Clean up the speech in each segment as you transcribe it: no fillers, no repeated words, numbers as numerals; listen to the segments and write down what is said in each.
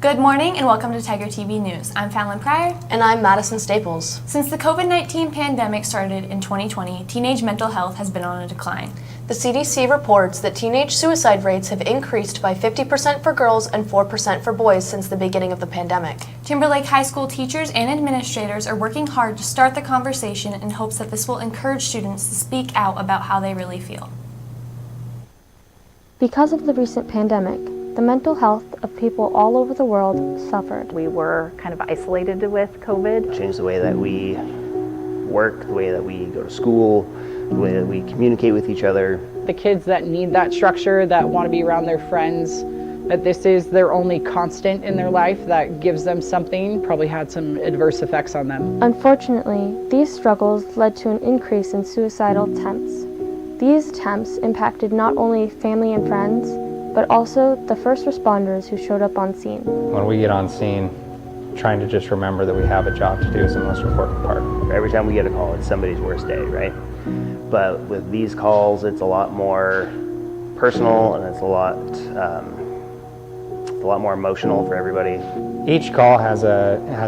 Good morning and welcome to Tiger TV News. I'm Fallon Pryor. And I'm Madison Staples. Since the COVID-19 pandemic started in 2020, teenage mental health has been on a decline. The CDC reports that teenage suicide rates have increased by 50% for girls and 4% for boys since the beginning of the pandemic. Timberlake High School teachers and administrators are working hard to start the conversation in hopes that this will encourage students to speak out about how they really feel. Because of the recent pandemic, the mental health of people all over the world suffered. We were kind of isolated with COVID. Changed the way that we work, the way that we go to school, the way that we communicate with each other. The kids that need that structure, that want to be around their friends, that this is their only constant in their life that gives them something, probably had some adverse effects on them. Unfortunately, these struggles led to an increase in suicidal attempts. These attempts impacted not only family and friends, but also the first responders who showed up on scene. When we get on scene, trying to just remember that we have a job to do is the most important part. Every time we get a call, it's somebody's worst day, right? But with these calls, it's a lot more personal and it's a lot more emotional for everybody. Each call has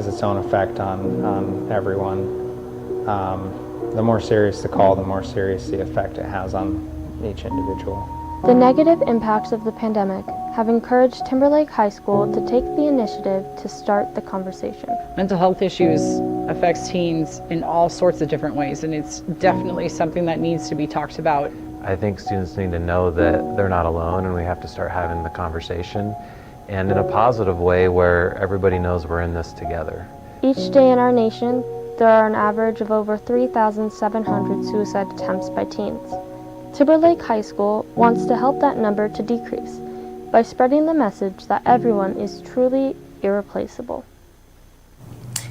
its own effect on everyone. The more serious the call, the more serious the effect it has on each individual. The negative impacts of the pandemic have encouraged Timberlake High School to take the initiative to start the conversation. Mental health issues affects teens in all sorts of different ways, and it's definitely something that needs to be talked about. I think students need to know that they're not alone, and we have to start having the conversation, and in a positive way where everybody knows we're in this together. Each day in our nation, there are an average of over 3,700 suicide attempts by teens. Timberlake High School wants to help that number to decrease by spreading the message that everyone is truly irreplaceable.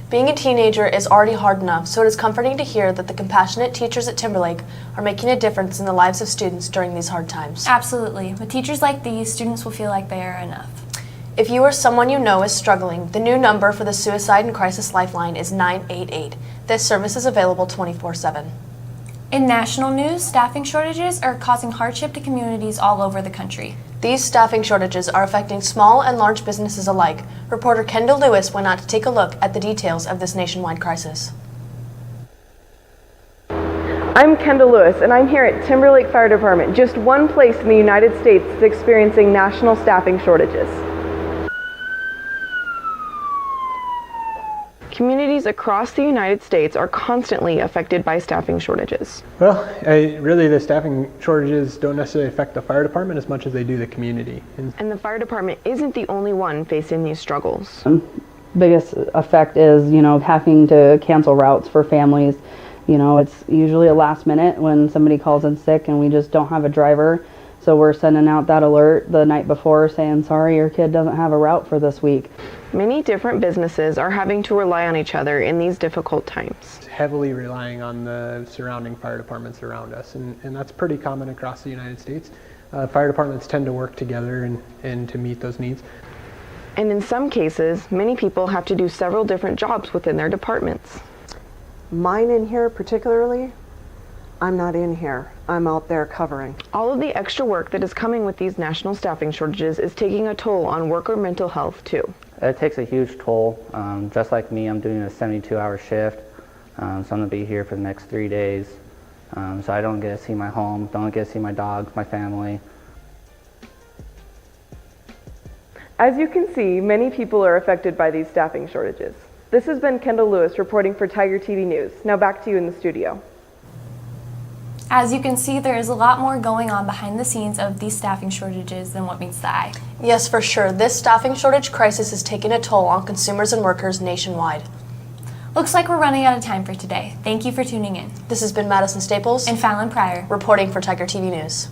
Being a teenager is already hard enough, so it is comforting to hear that the compassionate teachers at Timberlake are making a difference in the lives of students during these hard times. Absolutely. With teachers like these, students will feel like they are enough. If you or someone you know is struggling, the new number for the Suicide and Crisis Lifeline is 988. This service is available 24/7. In national news, staffing shortages are causing hardship to communities all over the country. These staffing shortages are affecting small and large businesses alike. Reporter Kendall Lewis went out to take a look at the details of this nationwide crisis. I'm Kendall Lewis, and I'm here at Timberlake Fire Department, just one place in the United States that's experiencing national staffing shortages. Communities across the United States are constantly affected by staffing shortages. Well, really the staffing shortages don't necessarily affect the fire department as much as they do the community. And the fire department isn't the only one facing these struggles. Biggest effect is, having to cancel routes for families. It's usually a last minute when somebody calls in sick and we just don't have a driver. So we're sending out that alert the night before saying, sorry, your kid doesn't have a route for this week. Many different businesses are having to rely on each other in these difficult times. Heavily relying on the surrounding fire departments around us, and that's pretty common across the United States. Fire departments tend to work together and to meet those needs. And in some cases, many people have to do several different jobs within their departments. Mine in here particularly, I'm not in here. I'm out there covering. All of the extra work that is coming with these national staffing shortages is taking a toll on worker mental health too. It takes a huge toll. Just like me, I'm doing a 72-hour shift, so I'm going to be here for the next 3 days. So I don't get to see my home, don't get to see my dogs, my family. As you can see, many people are affected by these staffing shortages. This has been Kendall Lewis reporting for Tiger TV News. Now back to you in the studio. As you can see, there is a lot more going on behind the scenes of these staffing shortages than what meets the eye. Yes, for sure. This staffing shortage crisis is taking a toll on consumers and workers nationwide. Looks like we're running out of time for today. Thank you for tuning in. This has been Madison Staples and Fallon Pryor reporting for Tiger TV News.